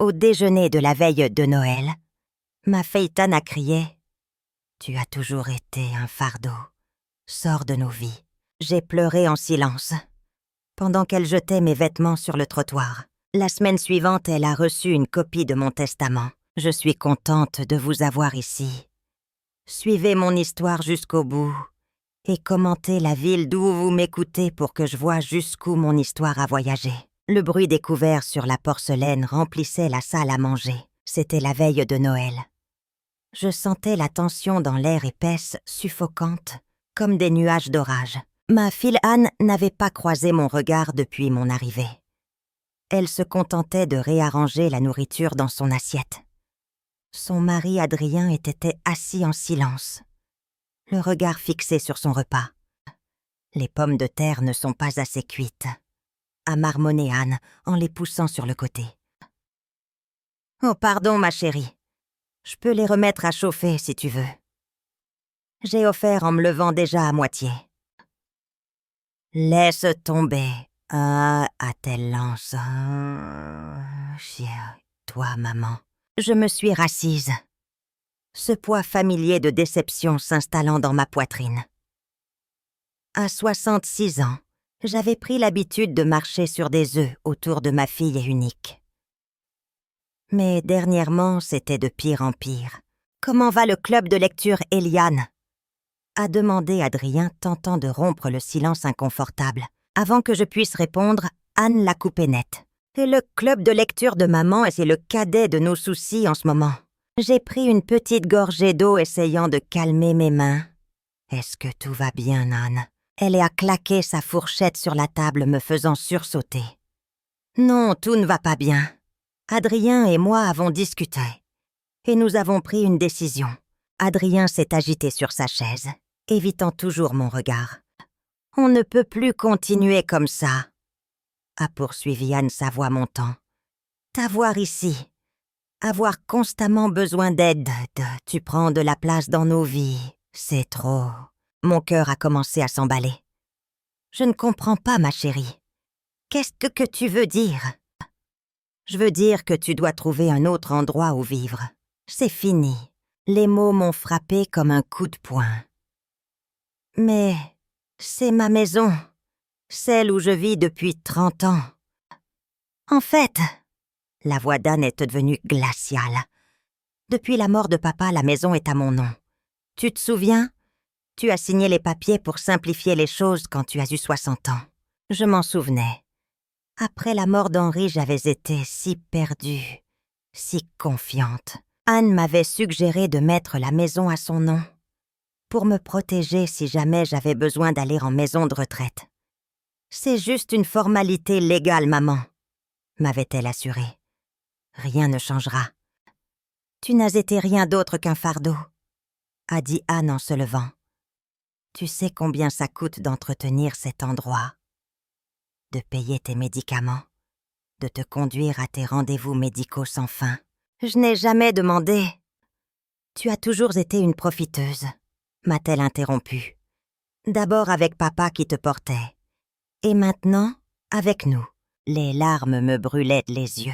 Au déjeuner de la veille de Noël, ma Phaétane criait « Tu as toujours été un fardeau. Sors de nos vies. » J'ai pleuré en silence, pendant qu'elle jetait mes vêtements sur le trottoir. La semaine suivante, elle a reçu une copie de mon testament. Je suis contente de vous avoir ici. Suivez mon histoire jusqu'au bout et commentez la ville d'où vous m'écoutez pour que je voie jusqu'où mon histoire a voyagé. Le bruit des couverts sur la porcelaine remplissait la salle à manger. C'était la veille de Noël. Je sentais la tension dans l'air épaisse, suffocante, comme des nuages d'orage. Ma fille Anne n'avait pas croisé mon regard depuis mon arrivée. Elle se contentait de réarranger la nourriture dans son assiette. Son mari Adrien était assis en silence, le regard fixé sur son repas. « Les pommes de terre ne sont pas assez cuites », a marmonné Anne en les poussant sur le côté. « Oh pardon, ma chérie. Je peux les remettre à chauffer si tu veux. » J'ai offert en me levant déjà à moitié. « Laisse tomber. » a-t-elle lancé. Toi, maman. Je me suis rassise, ce poids familier de déception s'installant dans ma poitrine. À 66 ans, j'avais pris l'habitude de marcher sur des œufs autour de ma fille unique. Mais dernièrement, c'était de pire en pire. « Comment va le club de lecture Eliane ?» a demandé Adrien, tentant de rompre le silence inconfortable. Avant que je puisse répondre, Anne l'a coupé net. « C'est le club de lecture de maman et c'est le cadet de nos soucis en ce moment. » J'ai pris une petite gorgée d'eau essayant de calmer mes mains. « Est-ce que tout va bien, Anne ?» Elle a claqué sa fourchette sur la table, me faisant sursauter. « Non, tout ne va pas bien. Adrien et moi avons discuté. Et nous avons pris une décision. » Adrien s'est agité sur sa chaise, évitant toujours mon regard. « On ne peut plus continuer comme ça, » a poursuivi Anne, sa voix montant. « T'avoir ici, avoir constamment besoin d'aide, tu prends de la place dans nos vies, c'est trop. » Mon cœur a commencé à s'emballer. « Je ne comprends pas, ma chérie. Qu'est-ce que tu veux dire ? » « Je veux dire que tu dois trouver un autre endroit où vivre. C'est fini. » Les mots m'ont frappé comme un coup de poing. « Mais c'est ma maison, celle où je vis depuis 30 ans. » En fait, la voix d'Anne est devenue glaciale. Depuis la mort de papa, la maison est à mon nom. Tu te souviens ? Tu as signé les papiers pour simplifier les choses quand tu as eu 60 ans. Je m'en souvenais. Après la mort d'Henri, j'avais été si perdue, si confiante. Anne m'avait suggéré de mettre la maison à son nom, pour me protéger si jamais j'avais besoin d'aller en maison de retraite. « C'est juste une formalité légale, maman », m'avait-elle assuré. « Rien ne changera. »« Tu n'as été rien d'autre qu'un fardeau », a dit Anne en se levant. « Tu sais combien ça coûte d'entretenir cet endroit, de payer tes médicaments, de te conduire à tes rendez-vous médicaux sans fin. » Je n'ai jamais demandé. « Tu as toujours été une profiteuse », m'a-t-elle interrompue. « D'abord avec papa qui te portait, et maintenant avec nous. » Les larmes me brûlaient les yeux.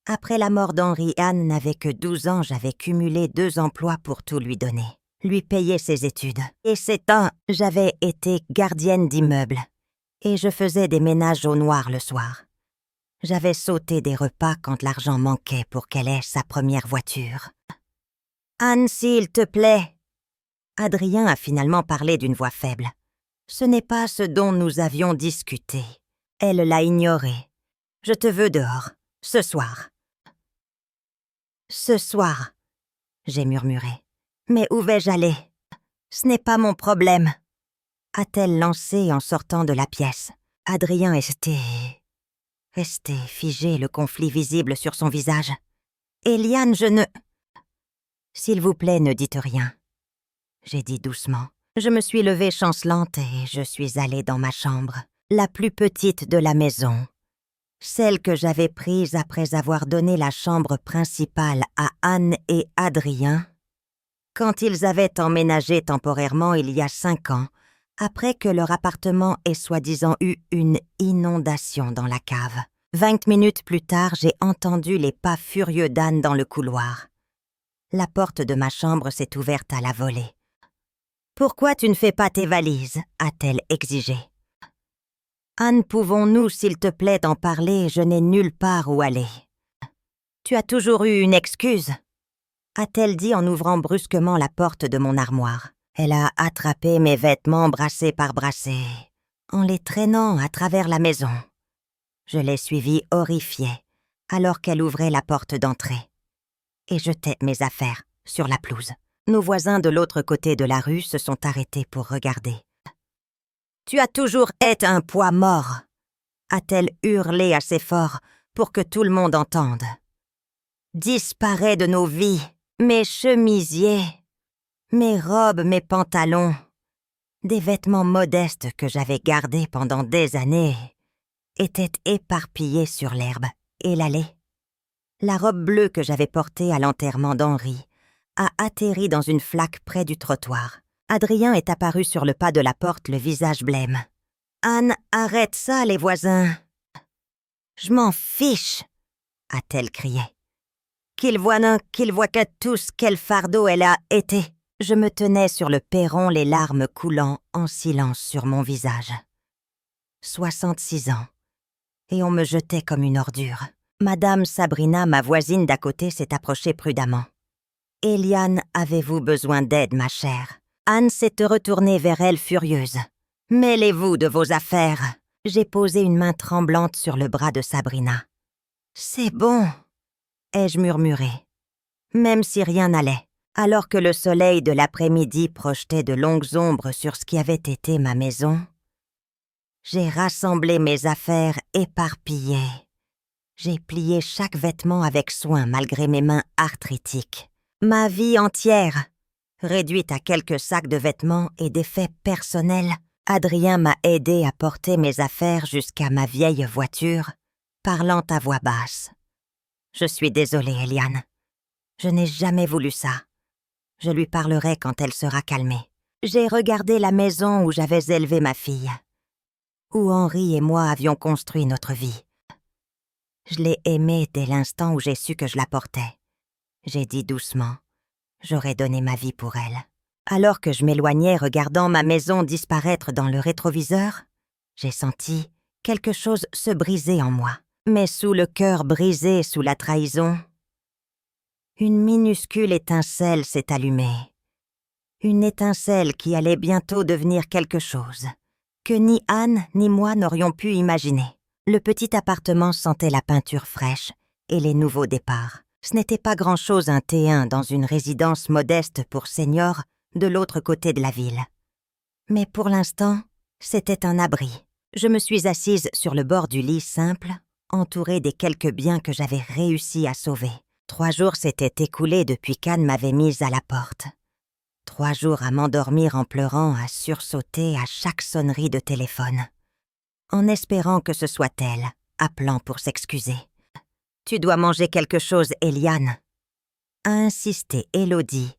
Après la mort d'Henri, Anne n'avait que 12 ans, j'avais cumulé 2 emplois pour tout lui donner, lui payer ses études. Et j'avais été gardienne d'immeuble, et je faisais des ménages au noir le soir. J'avais sauté des repas quand l'argent manquait pour qu'elle ait sa première voiture. « Anne, s'il te plaît !» Adrien a finalement parlé d'une voix faible. « Ce n'est pas ce dont nous avions discuté. » Elle l'a ignoré. « Je te veux dehors, ce soir. »« Ce soir !» j'ai murmuré. « Mais où vais-je aller ? Ce n'est pas mon problème. » a-t-elle lancé en sortant de la pièce. Adrien était resté figé, le conflit visible sur son visage. « Eliane, je ne... »« S'il vous plaît, ne dites rien. » J'ai dit doucement. Je me suis levée chancelante et je suis allée dans ma chambre, la plus petite de la maison, celle que j'avais prise après avoir donné la chambre principale à Anne et Adrien, quand ils avaient emménagé temporairement il y a 5 ans, après que leur appartement ait soi-disant eu une inondation dans la cave. 20 minutes plus tard, j'ai entendu les pas furieux d'Anne dans le couloir. La porte de ma chambre s'est ouverte à la volée. « Pourquoi tu ne fais pas tes valises ?» a-t-elle exigé. « Anne, pouvons-nous, s'il te plaît, en parler? Je n'ai nulle part où aller. »« Tu as toujours eu une excuse ?» a-t-elle dit en ouvrant brusquement la porte de mon armoire. Elle a attrapé mes vêtements brassés par brassés, en les traînant à travers la maison. Je l'ai suivie horrifiée, alors qu'elle ouvrait la porte d'entrée, et jetait mes affaires sur la pelouse. Nos voisins de l'autre côté de la rue se sont arrêtés pour regarder. « Tu as toujours été un poids mort !» a-t-elle hurlé assez fort pour que tout le monde entende. « Disparais de nos vies, mes chemisiers, mes robes, mes pantalons, des vêtements modestes que j'avais gardés pendant des années, étaient éparpillés sur l'herbe et l'allée. La robe bleue que j'avais portée à l'enterrement d'Henri a atterri dans une flaque près du trottoir. Adrien est apparu sur le pas de la porte, le visage blême. « Anne, arrête ça, les voisins !»« Je m'en fiche !» a-t-elle crié. « Qu'ils voient que tous quel fardeau elle a été !» Je me tenais sur le perron, les larmes coulant en silence sur mon visage. 66 ans, et on me jetait comme une ordure. Madame Sabrina, ma voisine d'à côté, s'est approchée prudemment. « Eliane, avez-vous besoin d'aide, ma chère ?» Anne s'est retournée vers elle furieuse. « Mêlez-vous de vos affaires !» J'ai posé une main tremblante sur le bras de Sabrina. « C'est bon !» ai-je murmuré, même si rien n'allait, alors que le soleil de l'après-midi projetait de longues ombres sur ce qui avait été ma maison. J'ai rassemblé mes affaires éparpillées. J'ai plié chaque vêtement avec soin malgré mes mains arthritiques. Ma vie entière, réduite à quelques sacs de vêtements et d'effets personnels, Adrien m'a aidé à porter mes affaires jusqu'à ma vieille voiture, parlant à voix basse. « Je suis désolée, Eliane. Je n'ai jamais voulu ça. Je lui parlerai quand elle sera calmée. J'ai regardé la maison où j'avais élevé ma fille, où Henri et moi avions construit notre vie. Je l'ai aimée dès l'instant où j'ai su que je la portais. J'ai dit doucement, j'aurais donné ma vie pour elle. Alors que je m'éloignais regardant ma maison disparaître dans le rétroviseur, j'ai senti quelque chose se briser en moi. Mais sous le cœur brisé sous la trahison, une minuscule étincelle s'est allumée. Une étincelle qui allait bientôt devenir quelque chose que ni Anne ni moi n'aurions pu imaginer. Le petit appartement sentait la peinture fraîche et les nouveaux départs. Ce n'était pas grand-chose un T1 dans une résidence modeste pour seniors de l'autre côté de la ville. Mais pour l'instant, c'était un abri. Je me suis assise sur le bord du lit simple, entourée des quelques biens que j'avais réussi à sauver. 3 jours s'étaient écoulés depuis qu'Anne m'avait mise à la porte. 3 jours à m'endormir en pleurant, à sursauter à chaque sonnerie de téléphone, en espérant que ce soit elle, appelant pour s'excuser. « Tu dois manger quelque chose, Eliane !» a insisté Élodie,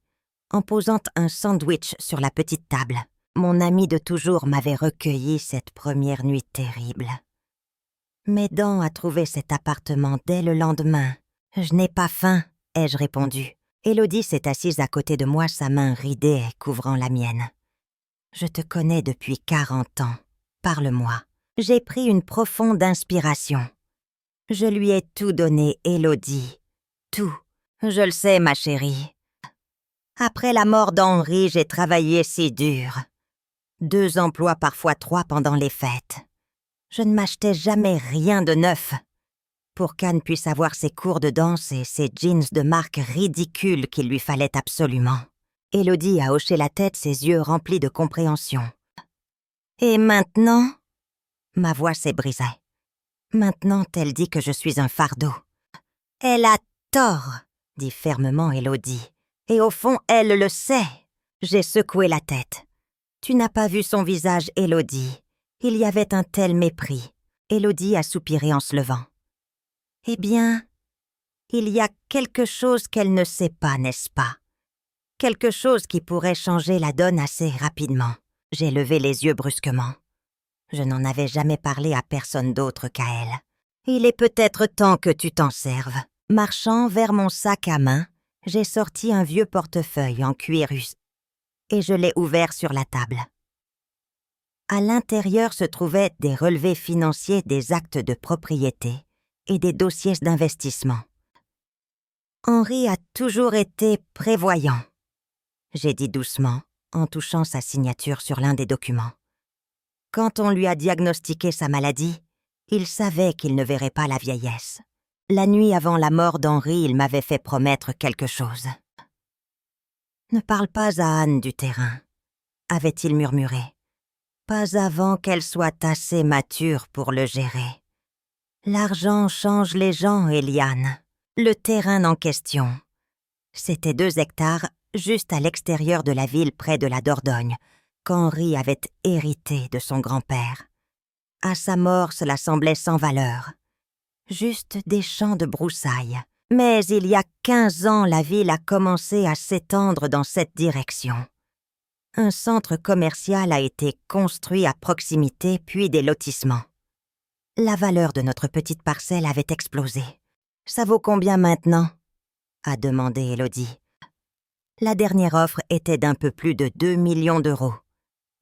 en posant un sandwich sur la petite table. Mon amie de toujours m'avait recueilli cette première nuit terrible, m'aidant à trouver cet appartement dès le lendemain. « Je n'ai pas faim », ai-je répondu. Élodie s'est assise à côté de moi, sa main ridée couvrant la mienne. « Je te connais depuis 40 ans. Parle-moi. » J'ai pris une profonde inspiration. Je lui ai tout donné, Élodie. Tout. Je le sais, ma chérie. Après la mort d'Henri, j'ai travaillé si dur. 2 emplois, parfois 3 pendant les fêtes. Je ne m'achetais jamais rien de neuf. Pour qu'Anne puisse avoir ses cours de danse et ses jeans de marque ridicules qu'il lui fallait absolument. Élodie a hoché la tête, ses yeux remplis de compréhension. Et maintenant ? Ma voix s'est brisée. Maintenant, elle dit que je suis un fardeau. Elle a tort, dit fermement Élodie. Et au fond, elle le sait. J'ai secoué la tête. Tu n'as pas vu son visage, Élodie. Il y avait un tel mépris. Élodie a soupiré en se levant. Eh bien, il y a quelque chose qu'elle ne sait pas, n'est-ce pas? Quelque chose qui pourrait changer la donne assez rapidement. J'ai levé les yeux brusquement. Je n'en avais jamais parlé à personne d'autre qu'à elle. Il est peut-être temps que tu t'en serves. Marchant vers mon sac à main, j'ai sorti un vieux portefeuille en cuir usé et je l'ai ouvert sur la table. À l'intérieur se trouvaient des relevés financiers des actes de propriété et des dossiers d'investissement. Henri a toujours été prévoyant, j'ai dit doucement en touchant sa signature sur l'un des documents. Quand on lui a diagnostiqué sa maladie, il savait qu'il ne verrait pas la vieillesse. La nuit avant la mort d'Henri, il m'avait fait promettre quelque chose. « Ne parle pas à Anne du terrain », avait-il murmuré. « Pas avant qu'elle soit assez mature pour le gérer. L'argent change les gens, Eliane. Le terrain en question. C'était 2 hectares juste à l'extérieur de la ville près de la Dordogne, qu'Henri avait hérité de son grand-père. À sa mort, cela semblait sans valeur. Juste des champs de broussailles. Mais il y a 15 ans, la ville a commencé à s'étendre dans cette direction. Un centre commercial a été construit à proximité, puis des lotissements. La valeur de notre petite parcelle avait explosé. « Ça vaut combien maintenant ?» a demandé Élodie. La dernière offre était d'un peu plus de 2 millions d'euros.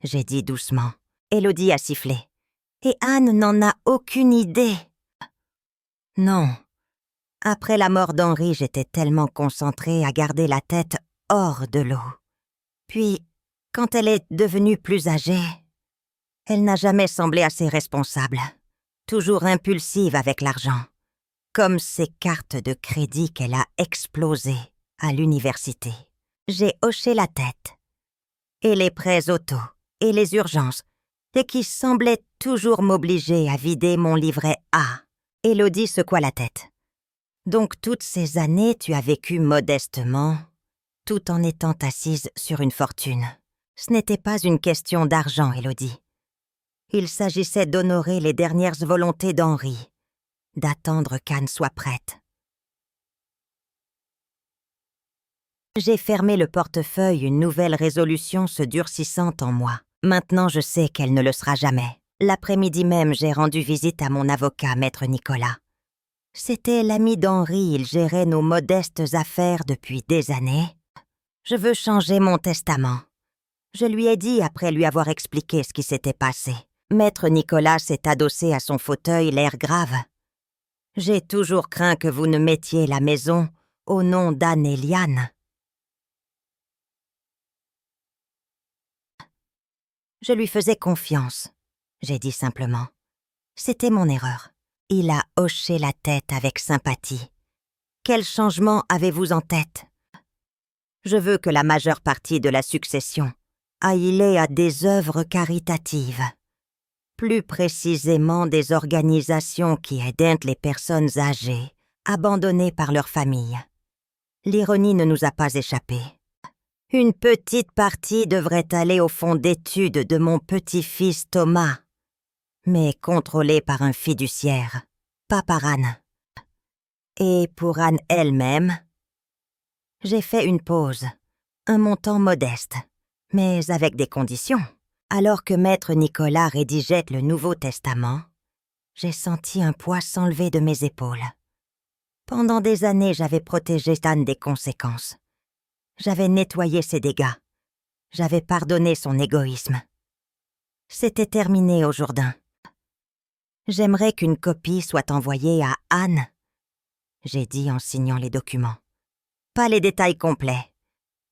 J'ai dit doucement. Élodie a sifflé. Et Anne n'en a aucune idée. Non. Après la mort d'Henri, j'étais tellement concentrée à garder la tête hors de l'eau. Puis, quand elle est devenue plus âgée, elle n'a jamais semblé assez responsable, toujours impulsive avec l'argent, comme ces cartes de crédit qu'elle a explosées à l'université. J'ai hoché la tête. Et les prêts auto, et les urgences, et qui semblaient toujours m'obliger à vider mon livret A. Élodie secoua la tête. Donc toutes ces années, tu as vécu modestement, tout en étant assise sur une fortune. Ce n'était pas une question d'argent, Élodie. Il s'agissait d'honorer les dernières volontés d'Henri, d'attendre qu'Anne soit prête. J'ai fermé le portefeuille, une nouvelle résolution se durcissant en moi. Maintenant, je sais qu'elle ne le sera jamais. L'après-midi même, j'ai rendu visite à mon avocat, maître Nicolas. C'était l'ami d'Henri, il gérait nos modestes affaires depuis des années. Je veux changer mon testament. Je lui ai dit après lui avoir expliqué ce qui s'était passé. Maître Nicolas s'est adossé à son fauteuil, l'air grave. J'ai toujours craint que vous ne mettiez la maison au nom d'Anne et Liane. Je lui faisais confiance, j'ai dit simplement. C'était mon erreur. Il a hoché la tête avec sympathie. Quel changement avez-vous en tête? Je veux que la majeure partie de la succession aille à des œuvres caritatives. Plus précisément des organisations qui aident les personnes âgées, abandonnées par leur famille. L'ironie ne nous a pas échappé. Une petite partie devrait aller au fonds d'études de mon petit-fils Thomas, mais contrôlé par un fiduciaire, pas par Anne. Et pour Anne elle-même, j'ai fait une pause, un montant modeste, mais avec des conditions. Alors que maître Nicolas rédigeait le Nouveau Testament, j'ai senti un poids s'enlever de mes épaules. Pendant des années, j'avais protégé Anne des conséquences. J'avais nettoyé ses dégâts. J'avais pardonné son égoïsme. C'était terminé au Jourdain. J'aimerais qu'une copie soit envoyée à Anne, j'ai dit en signant les documents. Pas les détails complets,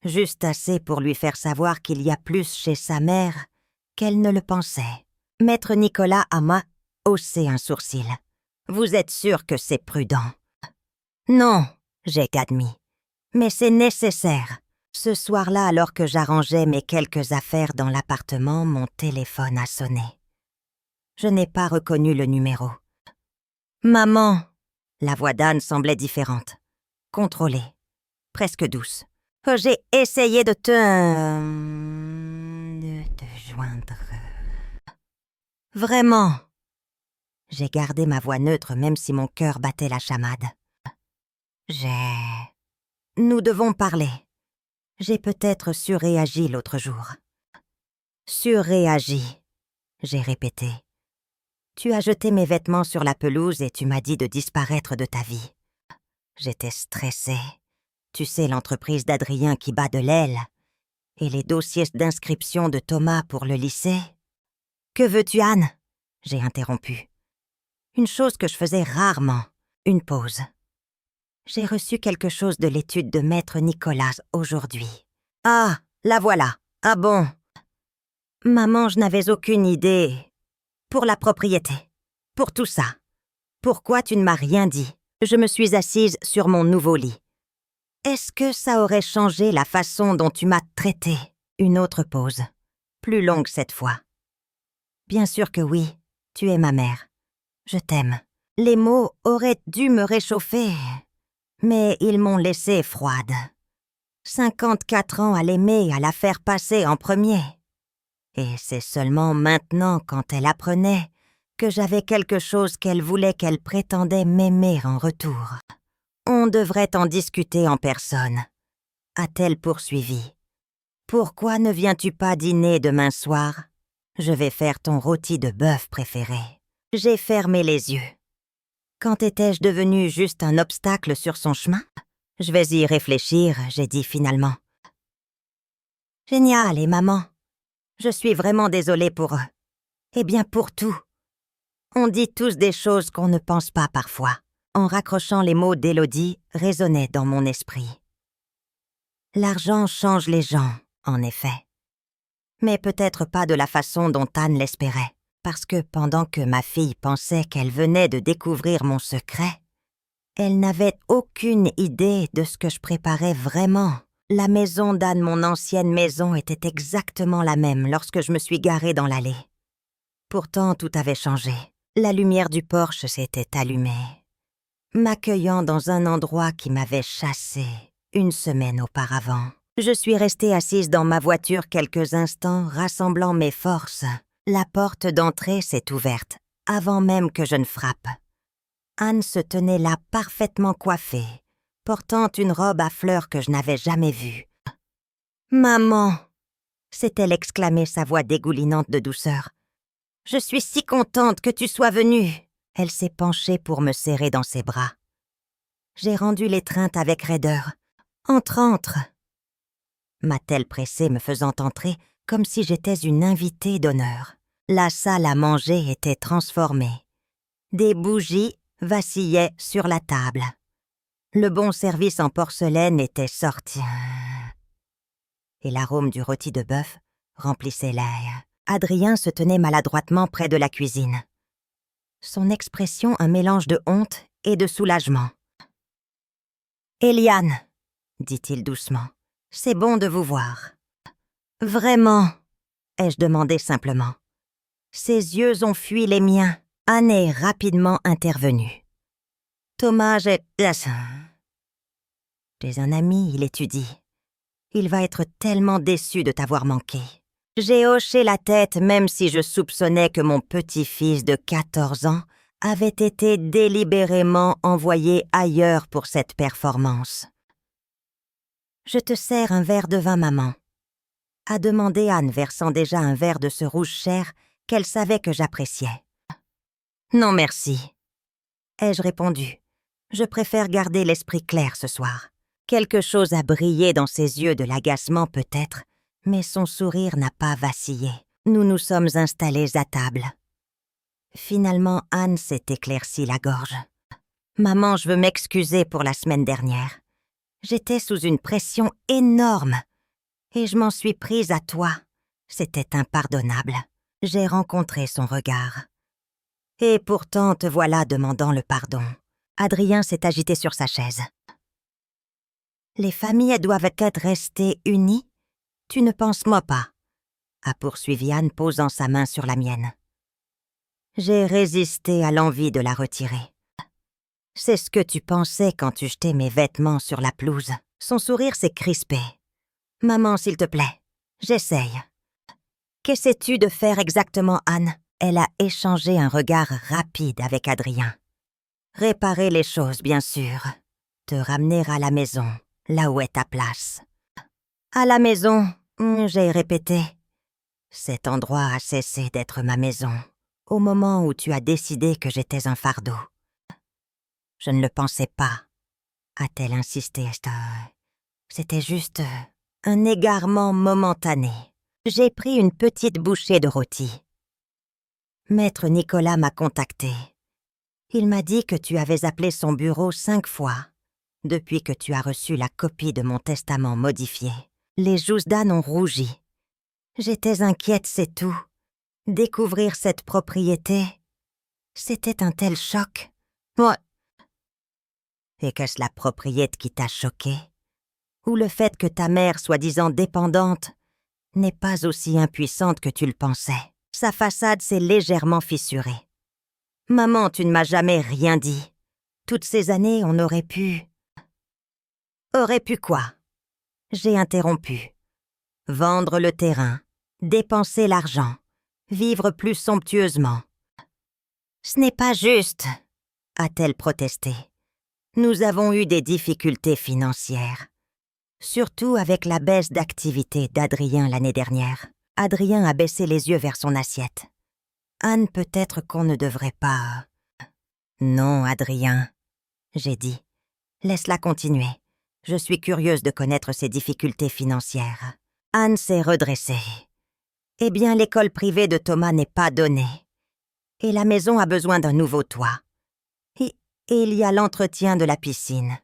juste assez pour lui faire savoir qu'il y a plus chez sa mère qu'elle ne le pensait. Maître Nicolas m'a haussé un sourcil. Vous êtes sûr que c'est prudent? Non, j'ai admis. Mais c'est nécessaire. Ce soir-là, alors que j'arrangeais mes quelques affaires dans l'appartement, mon téléphone a sonné. Je n'ai pas reconnu le numéro. Maman! La voix d'Anne semblait différente, contrôlée, presque douce. J'ai essayé de te joindre. Vraiment? J'ai gardé ma voix neutre même si mon cœur battait la chamade. Nous devons parler. J'ai peut-être surréagi l'autre jour. Surréagi, j'ai répété. Tu as jeté mes vêtements sur la pelouse et tu m'as dit de disparaître de ta vie. J'étais stressée. Tu sais, l'entreprise d'Adrien qui bat de l'aile. Et les dossiers d'inscription de Thomas pour le lycée. Que veux-tu, Anne? J'ai interrompu. Une chose que je faisais rarement, une pause. J'ai reçu quelque chose de l'étude de maître Nicolas aujourd'hui. Ah, la voilà. Ah bon? Maman, je n'avais aucune idée. Pour la propriété. Pour tout ça. Pourquoi tu ne m'as rien dit? Je me suis assise sur mon nouveau lit. Est-ce que ça aurait changé la façon dont tu m'as traitée? Une autre pause. Plus longue cette fois. Bien sûr que oui, tu es ma mère. Je t'aime. Les mots auraient dû me réchauffer, mais ils m'ont laissée froide. 54 ans à l'aimer et à la faire passer en premier. Et c'est seulement maintenant, quand elle apprenait, que j'avais quelque chose qu'elle voulait qu'elle prétendait m'aimer en retour. On devrait en discuter en personne, a-t-elle poursuivi. Pourquoi ne viens-tu pas dîner demain soir? Je vais faire ton rôti de bœuf préféré. J'ai fermé les yeux. Quand étais-je devenu juste un obstacle sur son chemin? Je vais y réfléchir, j'ai dit finalement. Génial, et maman? Je suis vraiment désolée pour eux. Eh bien pour tout. On dit tous des choses qu'on ne pense pas parfois. En raccrochant les mots d'Élodie résonnaient dans mon esprit. L'argent change les gens, en effet. Mais peut-être pas de la façon dont Anne l'espérait, parce que pendant que ma fille pensait qu'elle venait de découvrir mon secret, elle n'avait aucune idée de ce que je préparais vraiment. La maison d'Anne, mon ancienne maison, était exactement la même lorsque je me suis garée dans l'allée. Pourtant, tout avait changé. La lumière du porche s'était allumée, m'accueillant dans un endroit qui m'avait chassée une semaine auparavant. Je suis restée assise dans ma voiture quelques instants, rassemblant mes forces. La porte d'entrée s'est ouverte, avant même que je ne frappe. Anne se tenait là parfaitement coiffée, portant une robe à fleurs que je n'avais jamais vue. « Maman !» s'est-elle exclamée, sa voix dégoulinante de douceur. « Je suis si contente que tu sois venue !» Elle s'est penchée pour me serrer dans ses bras. J'ai rendu l'étreinte avec raideur. « Entre !» m'a-t-elle pressée, me faisant entrer comme si j'étais une invitée d'honneur. La salle à manger était transformée. Des bougies vacillaient sur la table. Le bon service en porcelaine était sorti. Et l'arôme du rôti de bœuf remplissait l'air. Adrien se tenait maladroitement près de la cuisine. Son expression un mélange de honte et de soulagement. « Eliane, dit-il doucement, c'est bon de vous voir. »« Vraiment ?» ai-je demandé simplement. Ses yeux ont fui les miens. Anne est rapidement intervenue. « Thomas, j'ai un ami, il étudie. Il va être tellement déçu de t'avoir manqué. » J'ai hoché la tête même si je soupçonnais que mon petit-fils de 14 ans avait été délibérément envoyé ailleurs pour cette performance. « Je te sers un verre de vin, maman. » a demandé Anne, versant déjà un verre de ce rouge cher qu'elle savait que j'appréciais. « Non, merci. » ai-je répondu. Je préfère garder l'esprit clair ce soir. Quelque chose a brillé dans ses yeux, de l'agacement peut-être, mais son sourire n'a pas vacillé. Nous nous sommes installés à table. Finalement, Anne s'est éclaircie la gorge. « Maman, je veux m'excuser pour la semaine dernière. J'étais sous une pression énorme et je m'en suis prise à toi. C'était impardonnable. » J'ai rencontré son regard. « Et pourtant, te voilà demandant le pardon. » Adrien s'est agité sur sa chaise. « Les familles doivent être restées unies? Tu ne penses-moi pas ?» a poursuivi Anne, posant sa main sur la mienne. J'ai résisté à l'envie de la retirer. « C'est ce que tu pensais quand tu jetais mes vêtements sur la pelouse. » Son sourire s'est crispé. « Maman, s'il te plaît, j'essaye. »« Qu'essaies-tu de faire exactement, Anne ?» Elle a échangé un regard rapide avec Adrien. « Réparer les choses, bien sûr. Te ramener à la maison, là où est ta place. »« À la maison, j'ai répété. Cet endroit a cessé d'être ma maison. au moment où tu as décidé que j'étais un fardeau. Je ne le pensais pas, a-t-elle insisté. C'était juste un égarement momentané. J'ai pris une petite bouchée de rôti. Maître Nicolas m'a contacté. Il m'a dit que tu avais appelé son bureau 5 fois depuis que tu as reçu la copie de mon testament modifié. Les joues d'Anne ont rougi. J'étais inquiète, c'est tout. Découvrir cette propriété, c'était un tel choc. Ouais. Et qu'est-ce la propriété qui t'a choqué? Ou le fait que ta mère, soi-disant dépendante, n'est pas aussi impuissante que tu le pensais? Sa façade s'est légèrement fissurée. Maman, tu ne m'as jamais rien dit. Toutes ces années, on aurait pu... Aurait pu quoi? J'ai interrompu. Vendre le terrain, dépenser l'argent, vivre plus somptueusement. Ce n'est pas juste, a-t-elle protesté. Nous avons eu des difficultés financières. Surtout avec la baisse d'activité d'Adrien l'année dernière. Adrien a baissé les yeux vers son assiette. Anne, peut-être qu'on ne devrait pas... Non, Adrien, j'ai dit. Laisse-la continuer. Je suis curieuse de connaître ses difficultés financières. Anne s'est redressée. Eh bien, l'école privée de Thomas n'est pas donnée. Et la maison a besoin d'un nouveau toit. Et il y a l'entretien de la piscine.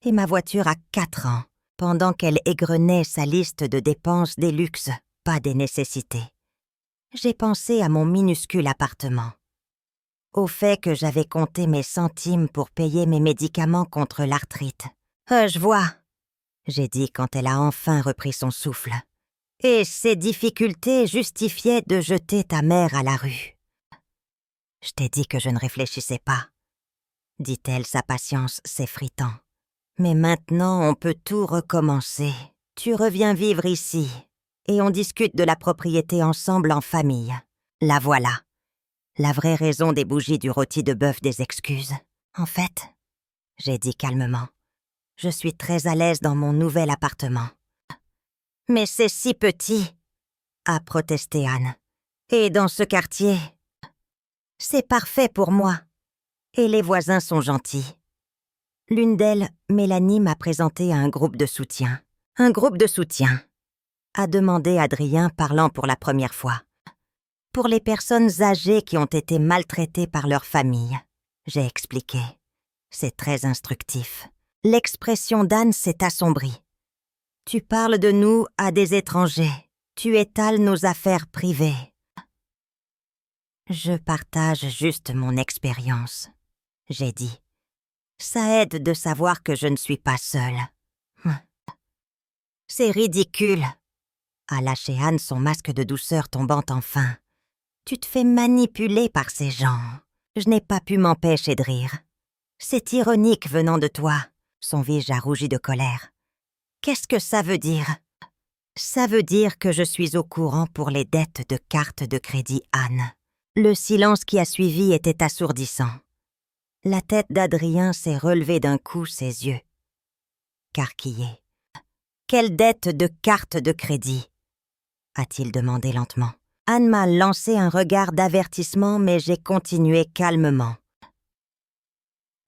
Et ma voiture a 4 ans, pendant qu'elle égrenait sa liste de dépenses des luxes, pas des nécessités. J'ai pensé à mon minuscule appartement. Au fait que j'avais compté mes centimes pour payer mes médicaments contre l'arthrite. Je vois, j'ai dit quand elle a enfin repris son souffle. Et ces difficultés justifiaient de jeter ta mère à la rue. Je t'ai dit que je ne réfléchissais pas, dit-elle, sa patience s'effritant. Mais maintenant, on peut tout recommencer. Tu reviens vivre ici, et on discute de la propriété ensemble en famille. La voilà. La vraie raison des bougies du rôti de bœuf des excuses. En fait, j'ai dit calmement, je suis très à l'aise dans mon nouvel appartement. Mais c'est si petit, a protesté Anne. Et dans ce quartier, c'est parfait pour moi. Et les voisins sont gentils. L'une d'elles, Mélanie, m'a présenté à un groupe de soutien. Un groupe de soutien, a demandé Adrien, parlant pour la première fois. Pour les personnes âgées qui ont été maltraitées par leur famille. J'ai expliqué. C'est très instructif. L'expression d'Anne s'est assombrie. Tu parles de nous à des étrangers. Tu étales nos affaires privées. Je partage juste mon expérience, j'ai dit. Ça aide de savoir que je ne suis pas seule. C'est ridicule, a lâché Anne, son masque de douceur tombant enfin. Tu te fais manipuler par ces gens. Je n'ai pas pu m'empêcher de rire. C'est ironique venant de toi. Son visage a rougi de colère. Qu'est-ce que ça veut dire? Ça veut dire que je suis au courant pour les dettes de carte de crédit Anne. Le silence qui a suivi était assourdissant. La tête d'Adrien s'est relevée d'un coup, ses yeux carquillés. Quelle dette de carte de crédit? A-t-il demandé lentement. Anne m'a lancé un regard d'avertissement, mais j'ai continué calmement.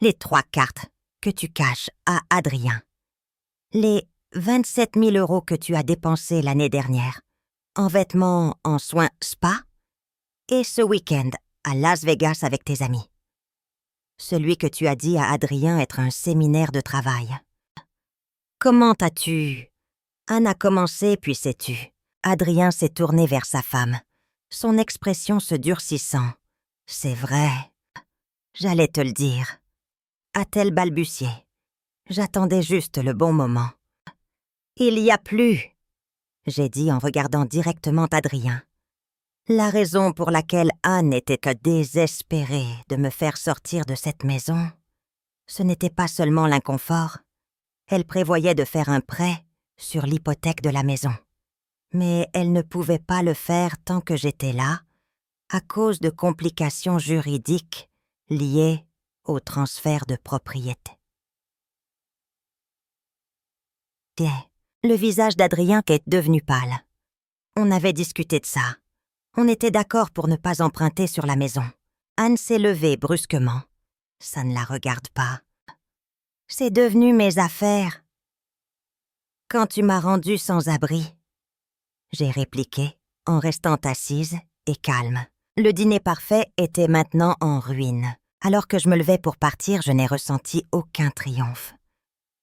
Les 3 cartes que tu caches à Adrien. Les 27 000 € que tu as dépensés l'année dernière, en vêtements, en soins spa, et ce week-end à Las Vegas avec tes amis. Celui que tu as dit à Adrien être un séminaire de travail. Comment as-tu... Anne a commencé, puis s'est tue. Adrien s'est tourné vers sa femme, son expression se durcissant. C'est vrai. J'allais te le dire. A-t-elle balbutié. J'attendais juste le bon moment. Il y a plus, j'ai dit en regardant directement Adrien. La raison pour laquelle Anne était désespérée de me faire sortir de cette maison, ce n'était pas seulement l'inconfort. Elle prévoyait de faire un prêt sur l'hypothèque de la maison. Mais elle ne pouvait pas le faire tant que j'étais là, à cause de complications juridiques liées au transfert de propriété. Le visage d'Adrien est devenu pâle. On avait discuté de ça. On était d'accord pour ne pas emprunter sur la maison. Anne s'est levée brusquement. Ça ne la regarde pas. C'est devenu mes affaires. Quand tu m'as rendue sans abri, j'ai répliqué en restant assise et calme. Le dîner parfait était maintenant en ruine. Alors que je me levais pour partir, je n'ai ressenti aucun triomphe.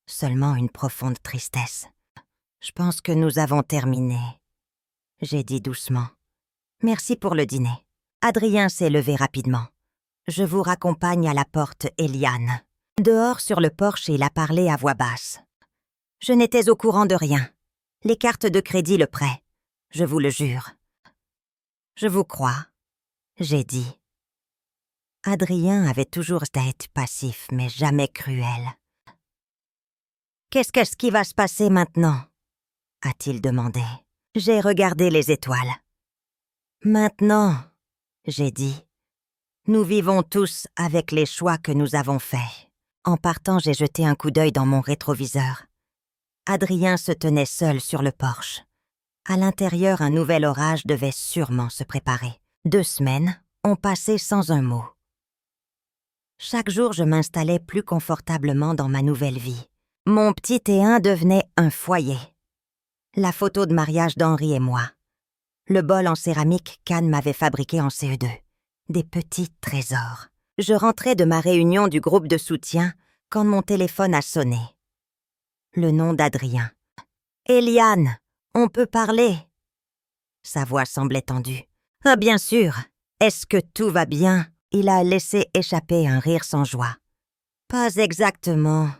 Seulement une profonde tristesse. Je pense que nous avons terminé. J'ai dit doucement. Merci pour le dîner. Adrien s'est levé rapidement. Je vous raccompagne à la porte, Eliane. Dehors sur le porche, il a parlé à voix basse. Je n'étais au courant de rien. Les cartes de crédit, le prêt. Je vous le jure. Je vous crois, j'ai dit. Adrien avait toujours été passif, mais jamais cruel. Qu'est-ce qui va se passer maintenant? A-t-il demandé. J'ai regardé les étoiles. Maintenant, j'ai dit, nous vivons tous avec les choix que nous avons faits. En partant, j'ai jeté un coup d'œil dans mon rétroviseur. Adrien se tenait seul sur le porche. À l'intérieur, un nouvel orage devait sûrement se préparer. 2 semaines ont passé sans un mot. Chaque jour, je m'installais plus confortablement dans ma nouvelle vie. Mon petit T1 devenait un foyer. La photo de mariage d'Henri et moi. Le bol en céramique qu'Anne m'avait fabriqué en CE2. Des petits trésors. Je rentrais de ma réunion du groupe de soutien quand mon téléphone a sonné. Le nom d'Adrien. « Eliane, on peut parler ?» Sa voix semblait tendue. « Ah bien sûr. Est-ce que tout va bien ?» Il a laissé échapper un rire sans joie. « Pas exactement.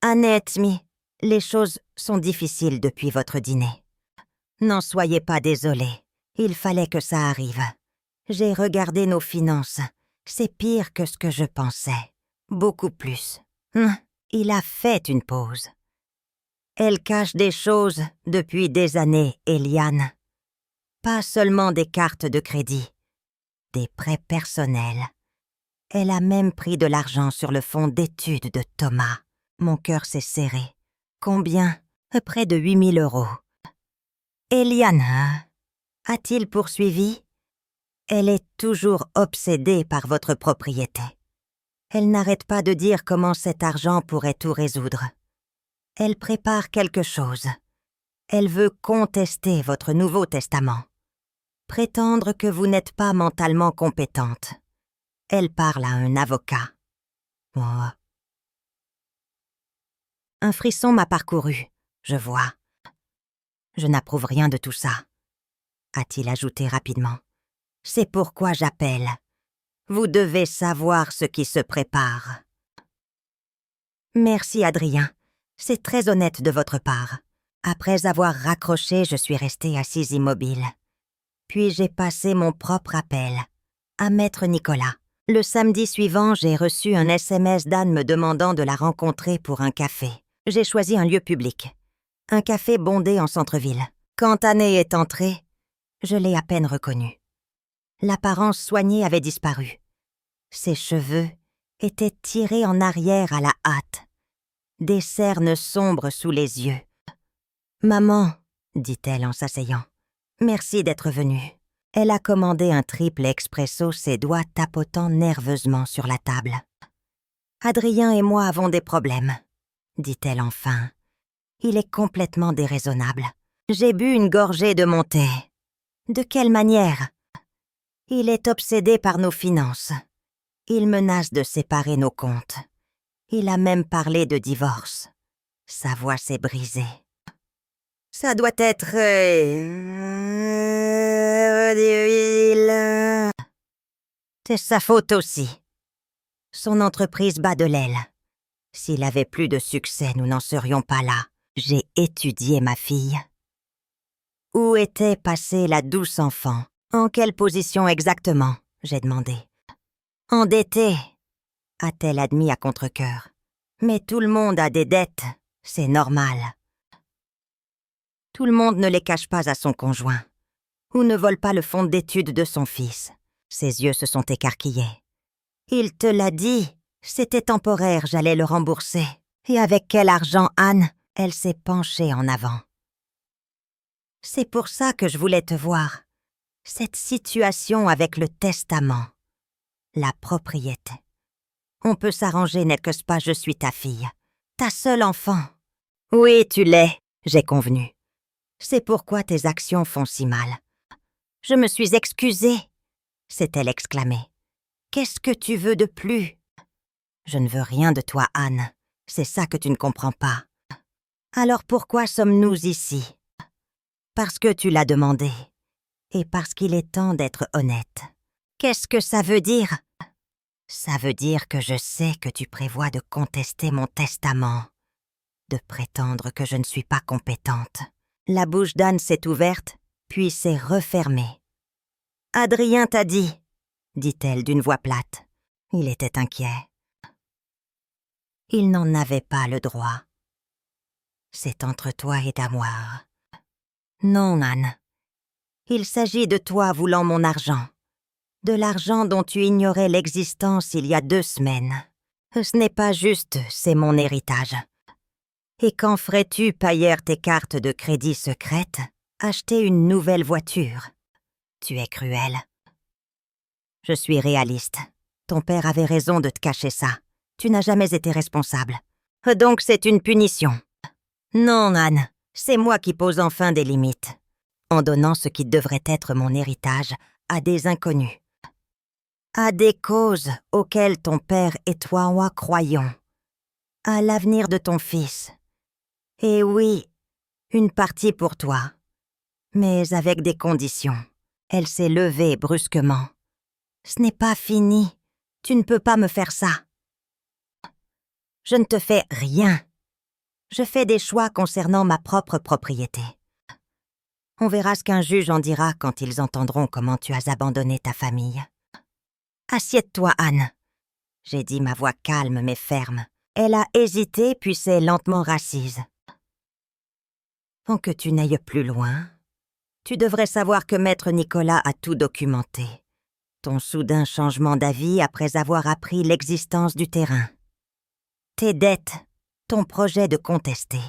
Annette, les choses sont difficiles depuis votre dîner. N'en soyez pas désolée. Il fallait que ça arrive. J'ai regardé nos finances. C'est pire que ce que je pensais. Beaucoup plus. Il a fait une pause. Elle cache des choses depuis des années, Eliane. Pas seulement des cartes de crédit, des prêts personnels. Elle a même pris de l'argent sur le fonds d'études de Thomas. Mon cœur s'est serré. Combien? Près de 8 000 €. Eliane, a-t-il poursuivi? Elle est toujours obsédée par votre propriété. Elle n'arrête pas de dire comment cet argent pourrait tout résoudre. Elle prépare quelque chose. Elle veut contester votre Nouveau Testament. Prétendre que vous n'êtes pas mentalement compétente. Elle parle à un avocat. Oh. Un frisson m'a parcouru, je vois. Je n'approuve rien de tout ça, a-t-il ajouté rapidement. C'est pourquoi j'appelle. Vous devez savoir ce qui se prépare. Merci, Adrien. C'est très honnête de votre part. Après avoir raccroché, je suis restée assise immobile. Puis j'ai passé mon propre appel à Maître Nicolas. Le samedi suivant, j'ai reçu un SMS d'Anne me demandant de la rencontrer pour un café. J'ai choisi un lieu public. Un café bondé en centre-ville. Quand Anne est entrée, je l'ai à peine reconnue. L'apparence soignée avait disparu. Ses cheveux étaient tirés en arrière à la hâte. Des cernes sombres sous les yeux. « Maman, » dit-elle en s'asseyant, « merci d'être venue. » Elle a commandé un triple expresso, ses doigts tapotant nerveusement sur la table. « Adrien et moi avons des problèmes, » dit-elle enfin. « Il est complètement déraisonnable. J'ai bu une gorgée de mon thé. » « De quelle manière ? » « Il est obsédé par nos finances. Il menace de séparer nos comptes. Il a même parlé de divorce. » Sa voix s'est brisée. « Ça doit être... C'est sa faute aussi. Son entreprise bat de l'aile. S'il avait plus de succès, nous n'en serions pas là. J'ai étudié ma fille. Où était passée la douce enfant? En quelle position exactement? J'ai demandé. Endettée, a-t-elle admis à contre-cœur. Mais tout le monde a des dettes, c'est normal. Tout le monde ne les cache pas à son conjoint, ou ne vole pas le fonds d'études de son fils. Ses yeux se sont écarquillés. Il te l'a dit, c'était temporaire, j'allais le rembourser. Et avec quel argent, Anne? Elle s'est penchée en avant. C'est pour ça que je voulais te voir. Cette situation avec le testament, la propriété. On peut s'arranger, n'est-ce pas, je suis ta fille, ta seule enfant. Oui, tu l'es, j'ai convenu. C'est pourquoi tes actions font si mal. Je me suis excusée, s'est-elle exclamée. Qu'est-ce que tu veux de plus? Je ne veux rien de toi, Anne. C'est ça que tu ne comprends pas. Alors pourquoi sommes-nous ici? Parce que tu l'as demandé. Et parce qu'il est temps d'être honnête. Qu'est-ce que ça veut dire? Ça veut dire que je sais que tu prévois de contester mon testament, de prétendre que je ne suis pas compétente. La bouche d'Anne s'est ouverte, puis s'est refermée. « Adrien t'a dit, » dit-elle d'une voix plate. Il était inquiet. Il n'en avait pas le droit. C'est entre toi et Damoir. Non, Anne. Il s'agit de toi voulant mon argent. De l'argent dont tu ignorais l'existence il y a 2 semaines. Ce n'est pas juste, c'est mon héritage. Et quand ferais-tu payer tes cartes de crédit secrètes, acheter une nouvelle voiture? Tu es cruel. Je suis réaliste. Ton père avait raison de te cacher ça. Tu n'as jamais été responsable. Donc c'est une punition. Non, Anne, c'est moi qui pose enfin des limites, en donnant ce qui devrait être mon héritage à des inconnus. À des causes auxquelles ton père et toi croyons. À l'avenir de ton fils. Et oui, une partie pour toi. Mais avec des conditions. Elle s'est levée brusquement. Ce n'est pas fini. Tu ne peux pas me faire ça. Je ne te fais rien. Je fais des choix concernant ma propre propriété. On verra ce qu'un juge en dira quand ils entendront comment tu as abandonné ta famille. Assieds-toi, Anne. J'ai dit ma voix calme mais ferme. Elle a hésité puis s'est lentement rassise. Pour que tu n'ailles plus loin, tu devrais savoir que Maître Nicolas a tout documenté. Ton soudain changement d'avis après avoir appris l'existence du terrain. Tes dettes, ton projet de contester.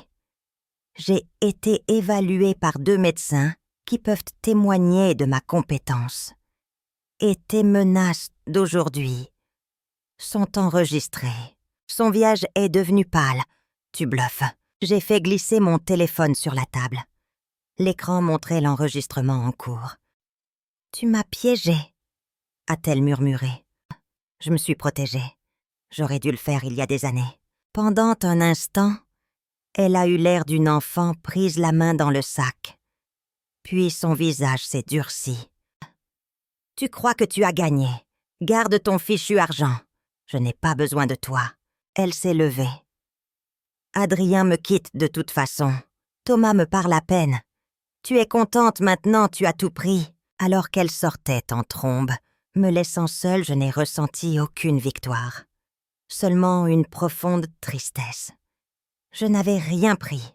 J'ai été évaluée par 2 médecins qui peuvent témoigner de ma compétence. Et tes menaces d'aujourd'hui sont enregistrées. Son visage est devenu pâle. Tu bluffes. J'ai fait glisser mon téléphone sur la table. L'écran montrait l'enregistrement en cours. « Tu m'as piégée », a-t-elle murmuré. Je me suis protégée. J'aurais dû le faire il y a des années. Pendant un instant, elle a eu l'air d'une enfant prise la main dans le sac. Puis son visage s'est durci. « Tu crois que tu as gagné. Garde ton fichu argent. Je n'ai pas besoin de toi. » Elle s'est levée. « Adrien me quitte de toute façon. Thomas me parle à peine. Tu es contente maintenant, tu as tout pris. » Alors qu'elle sortait en trombe, me laissant seule, je n'ai ressenti aucune victoire. Seulement une profonde tristesse. Je n'avais rien pris.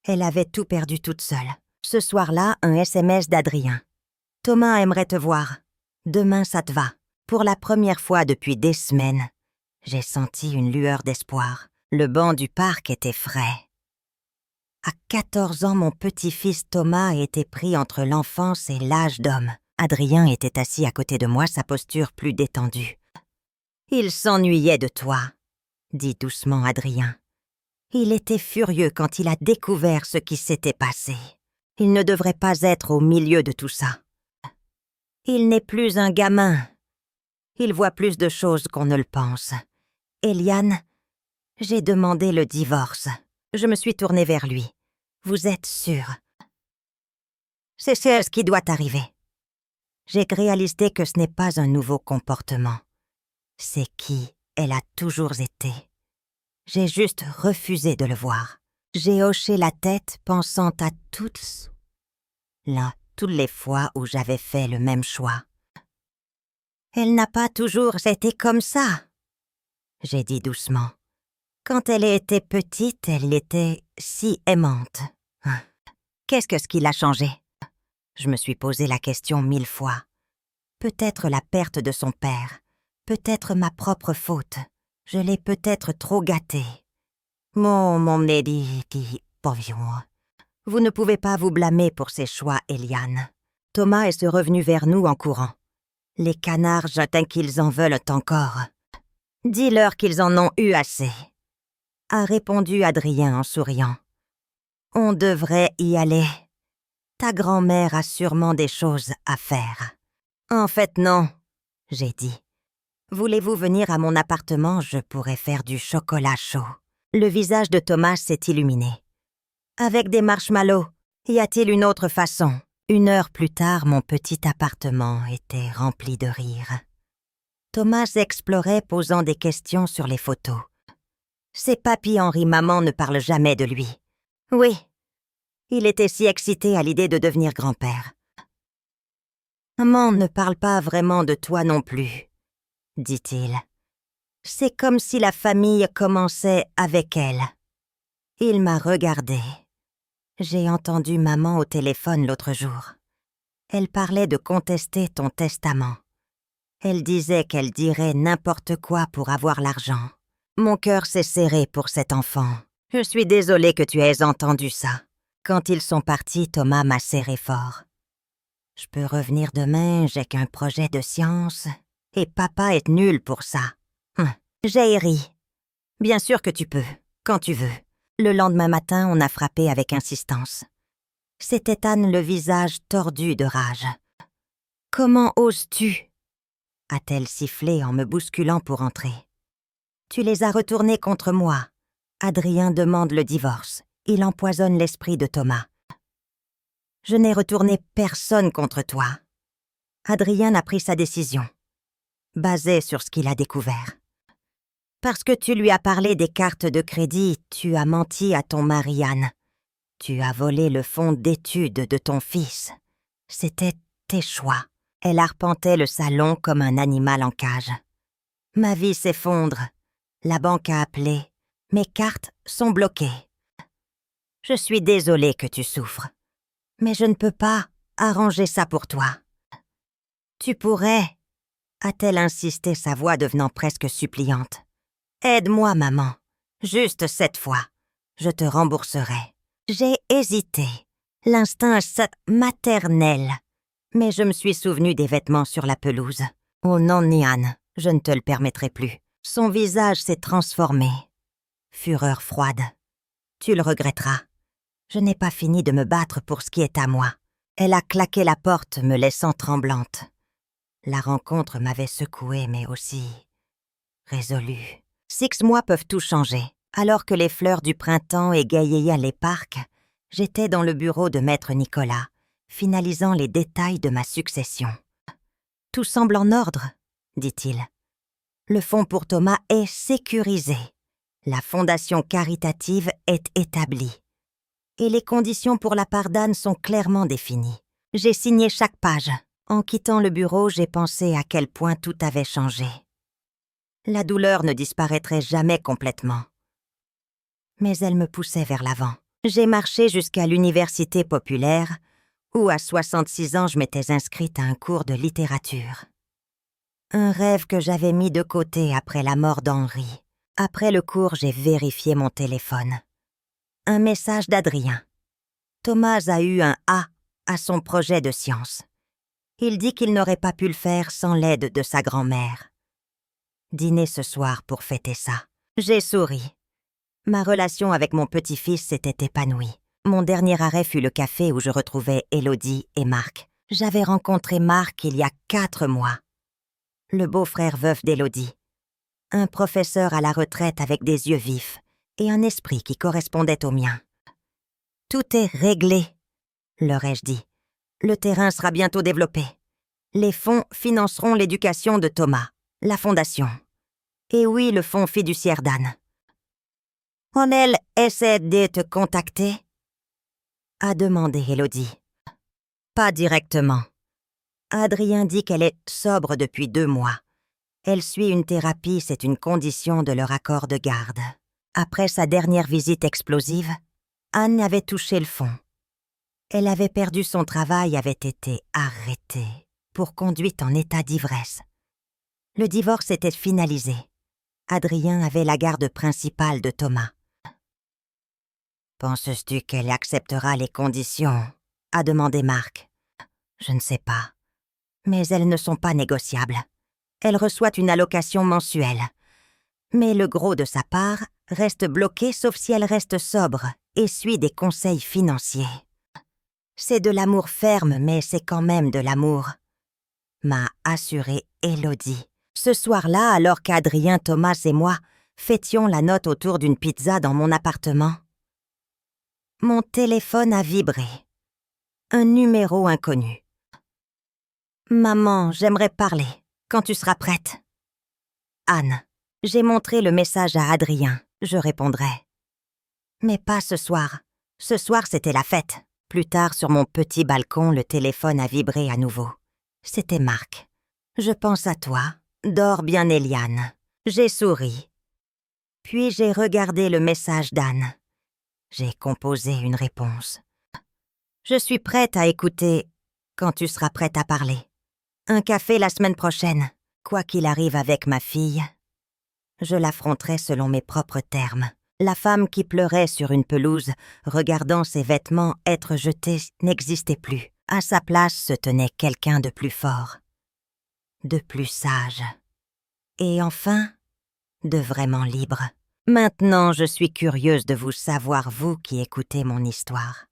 Elle avait tout perdu toute seule. Ce soir-là, un SMS d'Adrien. « Thomas aimerait te voir. Demain, ça te va. » Pour la première fois depuis des semaines, j'ai senti une lueur d'espoir. Le banc du parc était frais. À 14 ans, mon petit-fils Thomas a été pris entre l'enfance et l'âge d'homme. Adrien était assis à côté de moi, sa posture plus détendue. « Il s'ennuyait de toi, » dit doucement Adrien. Il était furieux quand il a découvert ce qui s'était passé. Il ne devrait pas être au milieu de tout ça. Il n'est plus un gamin. Il voit plus de choses qu'on ne le pense. Eliane, j'ai demandé le divorce. Je me suis tournée vers lui. « Vous êtes sûr? » « C'est ce qui doit arriver. » J'ai réalisé que ce n'est pas un nouveau comportement. C'est qui elle a toujours été. J'ai juste refusé de le voir. J'ai hoché la tête pensant à toutes les fois où j'avais fait le même choix. « Elle n'a pas toujours été comme ça. » J'ai dit doucement. Quand elle était petite, elle était si aimante. Qu'est-ce qui l'a changé? Je me suis posé la question 1000 fois. Peut-être la perte de son père, peut-être ma propre faute. Je l'ai peut-être trop gâtée. Mon Eddie, vous ne pouvez pas vous blâmer pour ses choix, Eliane. Thomas est revenu vers nous en courant. Les canards, j'attends qu'ils en veulent encore. Dis-leur qu'ils en ont eu assez, a répondu Adrien en souriant. On devrait y aller. Ta grand-mère a sûrement des choses à faire. En fait, non, j'ai dit. Voulez-vous venir à mon appartement? Je pourrais faire du chocolat chaud. Le visage de Thomas s'est illuminé. Avec des marshmallows, y a-t-il une autre façon? 1 heure plus tard, mon petit appartement était rempli de rire. Thomas explorait, posant des questions sur les photos. Ses papis Henri maman ne parlent jamais de lui. Oui, il était si excité à l'idée de devenir grand-père. Maman ne parle pas vraiment de toi non plus, dit-il. C'est comme si la famille commençait avec elle. Il m'a regardé. J'ai entendu maman au téléphone l'autre jour. Elle parlait de contester ton testament. Elle disait qu'elle dirait n'importe quoi pour avoir l'argent. Mon cœur s'est serré pour cet enfant. Je suis désolée que tu aies entendu ça. Quand ils sont partis, Thomas m'a serré fort. Je peux revenir demain, j'ai qu'un projet de science. Et papa est nul pour ça. J'ai ri. Bien sûr que tu peux, quand tu veux. Le lendemain matin, on a frappé avec insistance. C'était Anne le visage tordu de rage. « Comment oses-tu » a-t-elle sifflé en me bousculant pour entrer. « Tu les as retournés contre moi. Adrien demande le divorce. Il empoisonne l'esprit de Thomas. Je n'ai retourné personne contre toi. Adrien a pris sa décision, basée sur ce qu'il a découvert. Parce que tu lui as parlé des cartes de crédit, tu as menti à ton mari Anne. Tu as volé le fonds d'études de ton fils. C'était tes choix. » Elle arpentait le salon comme un animal en cage. « Ma vie s'effondre. La banque a appelé. Mes cartes sont bloquées. Je suis désolée que tu souffres. Mais je ne peux pas arranger ça pour toi. »« Tu pourrais, » a-t-elle insisté, sa voix devenant presque suppliante. « Aide-moi, maman. Juste cette fois. Je te rembourserai. » J'ai hésité. L'instinct maternel. Mais je me suis souvenu des vêtements sur la pelouse. Oh non, Nian, je ne te le permettrai plus. Son visage s'est transformé. Fureur froide. Tu le regretteras. Je n'ai pas fini de me battre pour ce qui est à moi. Elle a claqué la porte, me laissant tremblante. La rencontre m'avait secouée, mais aussi résolue. 6 mois peuvent tout changer. Alors que les fleurs du printemps égayaient les parcs, j'étais dans le bureau de maître Nicolas, finalisant les détails de ma succession. « Tout semble en ordre, » dit-il. « Le fonds pour Thomas est sécurisé. La fondation caritative est établie. Et les conditions pour la part d'Anne sont clairement définies. J'ai signé chaque page. En quittant le bureau, j'ai pensé à quel point tout avait changé. La douleur ne disparaîtrait jamais complètement. Mais elle me poussait vers l'avant. J'ai marché jusqu'à l'université populaire, où à 66 ans je m'étais inscrite à un cours de littérature. Un rêve que j'avais mis de côté après la mort d'Henri. Après le cours, j'ai vérifié mon téléphone. Un message d'Adrien. Thomas a eu un A à son projet de science. Il dit qu'il n'aurait pas pu le faire sans l'aide de sa grand-mère. Dîner ce soir pour fêter ça. J'ai souri. Ma relation avec mon petit-fils s'était épanouie. Mon dernier arrêt fut le café où je retrouvais Élodie et Marc. J'avais rencontré Marc il y a 4 mois. Le beau-frère veuf d'Élodie. Un professeur à la retraite avec des yeux vifs et un esprit qui correspondait au mien. « Tout est réglé », leur ai-je dit. « Le terrain sera bientôt développé. Les fonds financeront l'éducation de Thomas, la fondation. Et oui, le fonds fiduciaire d'Anne. » « On-elle essaie de te contacter ?» a demandé Élodie. « Pas directement. Adrien dit qu'elle est sobre depuis 2 mois. Elle suit une thérapie, c'est une condition de leur accord de garde. Après sa dernière visite explosive, Anne avait touché le fond. Elle avait perdu son travail, avait été arrêtée pour conduite en état d'ivresse. Le divorce était finalisé. Adrien avait la garde principale de Thomas. « Penses-tu qu'elle acceptera les conditions ?» a demandé Marc. « Je ne sais pas. Mais elles ne sont pas négociables. Elle reçoit une allocation mensuelle. Mais le gros de sa part reste bloqué sauf si elle reste sobre et suit des conseils financiers. C'est de l'amour ferme, mais c'est quand même de l'amour, m'a assuré Élodie. Ce soir-là, alors qu'Adrien, Thomas et moi fêtions la note autour d'une pizza dans mon appartement, mon téléphone a vibré. Un numéro inconnu. « Maman, j'aimerais parler. Quand tu seras prête. » Anne. J'ai montré le message à Adrien. Je répondrai. Mais pas ce soir. Ce soir, c'était la fête. Plus tard, sur mon petit balcon, le téléphone a vibré à nouveau. C'était Marc. Je pense à toi. Dors bien, Eliane. J'ai souri. Puis j'ai regardé le message d'Anne. J'ai composé une réponse. Je suis prête à écouter quand tu seras prête à parler. Un café la semaine prochaine. Quoi qu'il arrive avec ma fille, je l'affronterai selon mes propres termes. La femme qui pleurait sur une pelouse, regardant ses vêtements être jetés, n'existait plus. À sa place se tenait quelqu'un de plus fort, de plus sage, et enfin, de vraiment libre. Maintenant, je suis curieuse de vous savoir, vous qui écoutez mon histoire.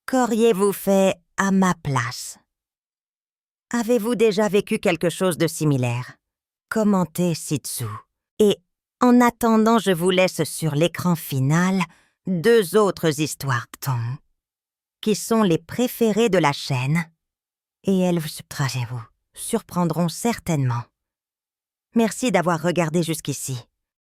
Qu'auriez-vous fait à ma place? Avez-vous déjà vécu quelque chose de similaire? Commentez ci-dessous. Et en attendant, je vous laisse sur l'écran final 2 autres histoires qui sont les préférées de la chaîne et elles vous surprendront certainement. Merci d'avoir regardé jusqu'ici.